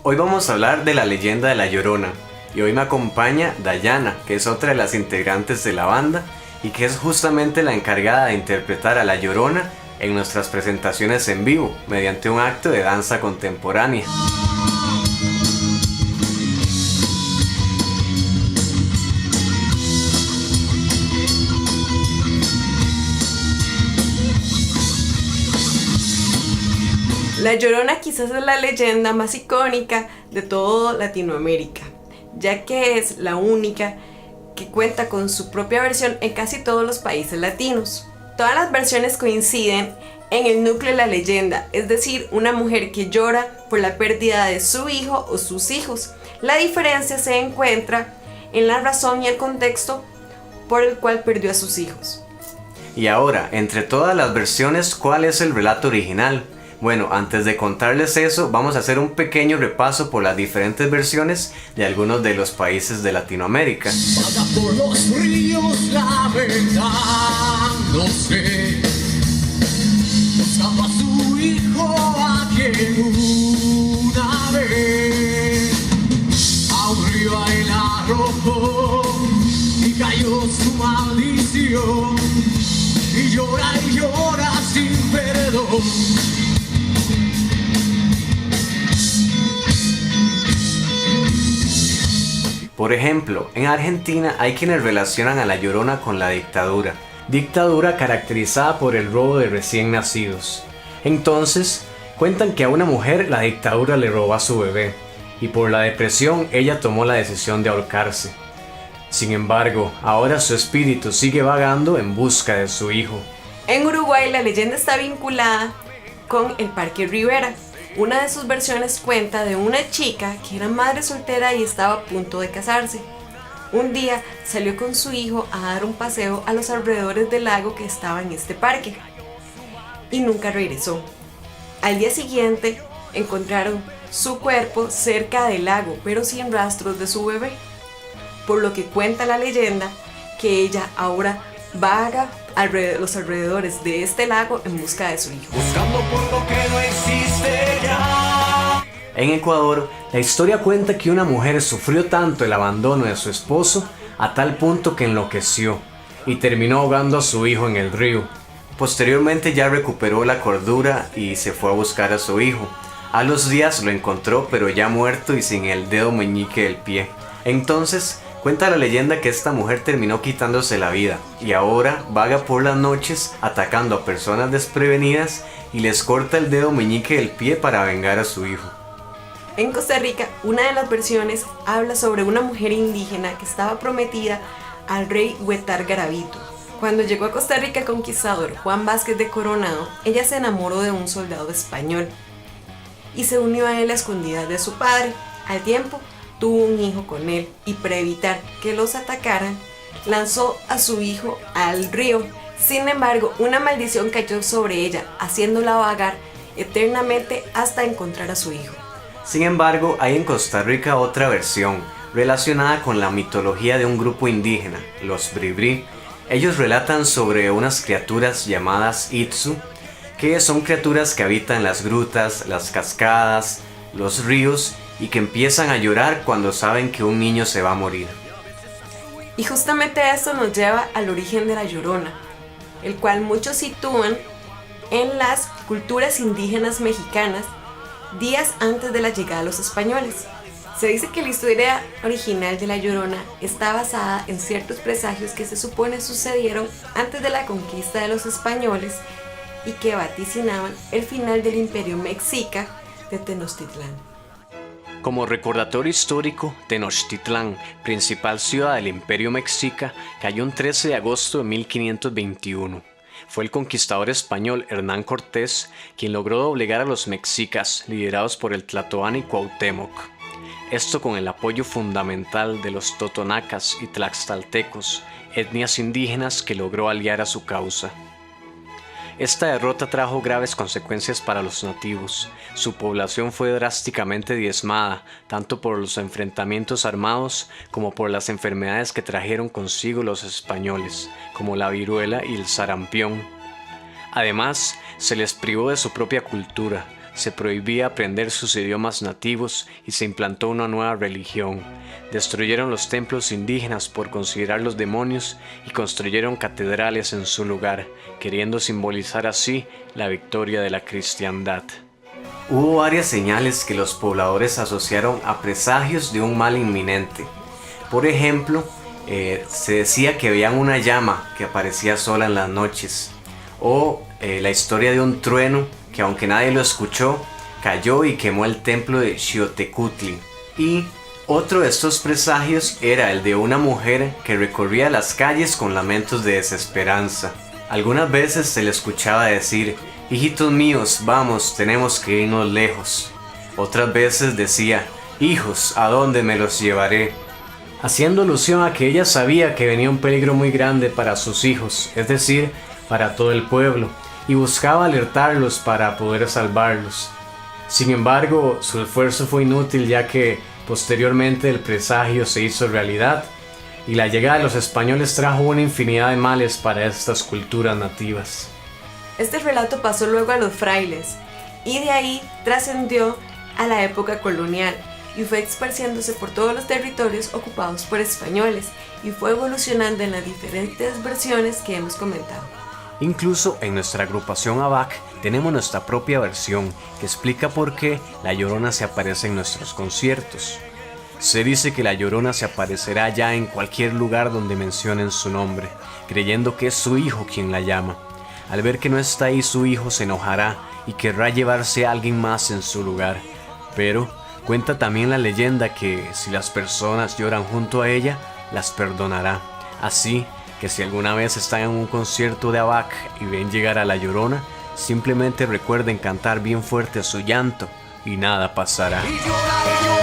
Hoy vamos a hablar de la leyenda de La Llorona y hoy me acompaña Dayana, que es otra de las integrantes de la banda y que es justamente la encargada de interpretar a La Llorona en nuestras presentaciones en vivo mediante un acto de danza contemporánea. La Llorona quizás es la leyenda más icónica de todo Latinoamérica, ya que es la única que cuenta con su propia versión en casi todos los países latinos. Todas las versiones coinciden en el núcleo de la leyenda, es decir, una mujer que llora por la pérdida de su hijo o sus hijos. La diferencia se encuentra en la razón y el contexto por el cual perdió a sus hijos. Y ahora, entre todas las versiones, ¿cuál es el relato original? Bueno, antes de contarles eso, vamos a hacer un pequeño repaso por las diferentes versiones de algunos de los países de Latinoamérica. Vaga por los ríos la verdad, no sé. Buscaba a su hijo a quien una vez a un río a él arrojó y cayó su maldición. Y llora sin perdón. Por ejemplo, en Argentina hay quienes relacionan a La Llorona con la dictadura caracterizada por el robo de recién nacidos. Entonces, cuentan que a una mujer la dictadura le robó a su bebé, y por la depresión ella tomó la decisión de ahorcarse. Sin embargo, ahora su espíritu sigue vagando en busca de su hijo. En Uruguay la leyenda está vinculada con el Parque Rivera. Una de sus versiones cuenta de una chica que era madre soltera y estaba a punto de casarse. Un día salió con su hijo a dar un paseo a los alrededores del lago que estaba en este parque y nunca regresó. Al día siguiente encontraron su cuerpo cerca del lago, pero sin rastros de su bebé, por lo que cuenta la leyenda que ella ahora vaga los alrededores de este lago en busca de su hijo. Buscando por lo que no existe ya. En Ecuador, la historia cuenta que una mujer sufrió tanto el abandono de su esposo a tal punto que enloqueció y terminó ahogando a su hijo en el río. Posteriormente ya recuperó la cordura y se fue a buscar a su hijo. A los días lo encontró, pero ya muerto y sin el dedo meñique del pie. Entonces, cuenta la leyenda que esta mujer terminó quitándose la vida y ahora vaga por las noches atacando a personas desprevenidas y les corta el dedo meñique del pie para vengar a su hijo. En Costa Rica, una de las versiones habla sobre una mujer indígena que estaba prometida al rey Huetar Garavito. Cuando llegó a Costa Rica el conquistador Juan Vázquez de Coronado, ella se enamoró de un soldado español y se unió a él a escondidas de su padre. Al tiempo, tuvo un hijo con él y para evitar que los atacaran, lanzó a su hijo al río. Sin embargo, una maldición cayó sobre ella, haciéndola vagar eternamente hasta encontrar a su hijo. Sin embargo, hay en Costa Rica otra versión relacionada con la mitología de un grupo indígena, los Bribri. Ellos relatan sobre unas criaturas llamadas Itsu, que son criaturas que habitan las grutas, las cascadas, los ríos y que empiezan a llorar cuando saben que un niño se va a morir. Y justamente esto nos lleva al origen de La Llorona, el cual muchos sitúan en las culturas indígenas mexicanas días antes de la llegada de los españoles. Se dice que la historia original de La Llorona está basada en ciertos presagios que se supone sucedieron antes de la conquista de los españoles y que vaticinaban el final del imperio mexica de Tenochtitlán. Como recordatorio histórico, Tenochtitlán, principal ciudad del Imperio Mexica, cayó un 13 de agosto de 1521. Fue el conquistador español Hernán Cortés quien logró doblegar a los mexicas liderados por el Tlatoani Cuauhtémoc. Esto con el apoyo fundamental de los totonacas y tlaxcaltecos, etnias indígenas que logró aliar a su causa. Esta derrota trajo graves consecuencias para los nativos. Su población fue drásticamente diezmada, tanto por los enfrentamientos armados como por las enfermedades que trajeron consigo los españoles, como la viruela y el sarampión. Además, se les privó de su propia cultura, se prohibía aprender sus idiomas nativos y se implantó una nueva religión. Destruyeron los templos indígenas por considerarlos demonios y construyeron catedrales en su lugar, queriendo simbolizar así la victoria de la cristiandad. Hubo varias señales que los pobladores asociaron a presagios de un mal inminente. Por ejemplo, se decía que veían una llama que aparecía sola en las noches, o la historia de un trueno que, aunque nadie lo escuchó, cayó y quemó el templo de Xiotecutli. Y otro de estos presagios era el de una mujer que recorría las calles con lamentos de desesperanza. Algunas veces se le escuchaba decir: hijitos míos, vamos, tenemos que irnos lejos. Otras veces decía: hijos, ¿a dónde me los llevaré?, haciendo alusión a que ella sabía que venía un peligro muy grande para sus hijos, es decir, para todo el pueblo, y buscaba alertarlos para poder salvarlos. Sin embargo, su esfuerzo fue inútil, ya que posteriormente el presagio se hizo realidad y la llegada de los españoles trajo una infinidad de males para estas culturas nativas. Este relato pasó luego a los frailes y de ahí trascendió a la época colonial y fue esparciéndose por todos los territorios ocupados por españoles y fue evolucionando en las diferentes versiones que hemos comentado. Incluso en nuestra agrupación ABAC tenemos nuestra propia versión que explica por qué La Llorona se aparece en nuestros conciertos. Se dice que La Llorona se aparecerá ya en cualquier lugar donde mencionen su nombre, creyendo que es su hijo quien la llama. Al ver que no está ahí su hijo se enojará y querrá llevarse a alguien más en su lugar. Pero cuenta también la leyenda que si las personas lloran junto a ella, las perdonará. Así que si alguna vez están en un concierto de ABAC y ven llegar a La Llorona, simplemente recuerden cantar bien fuerte su llanto y nada pasará. Y llora,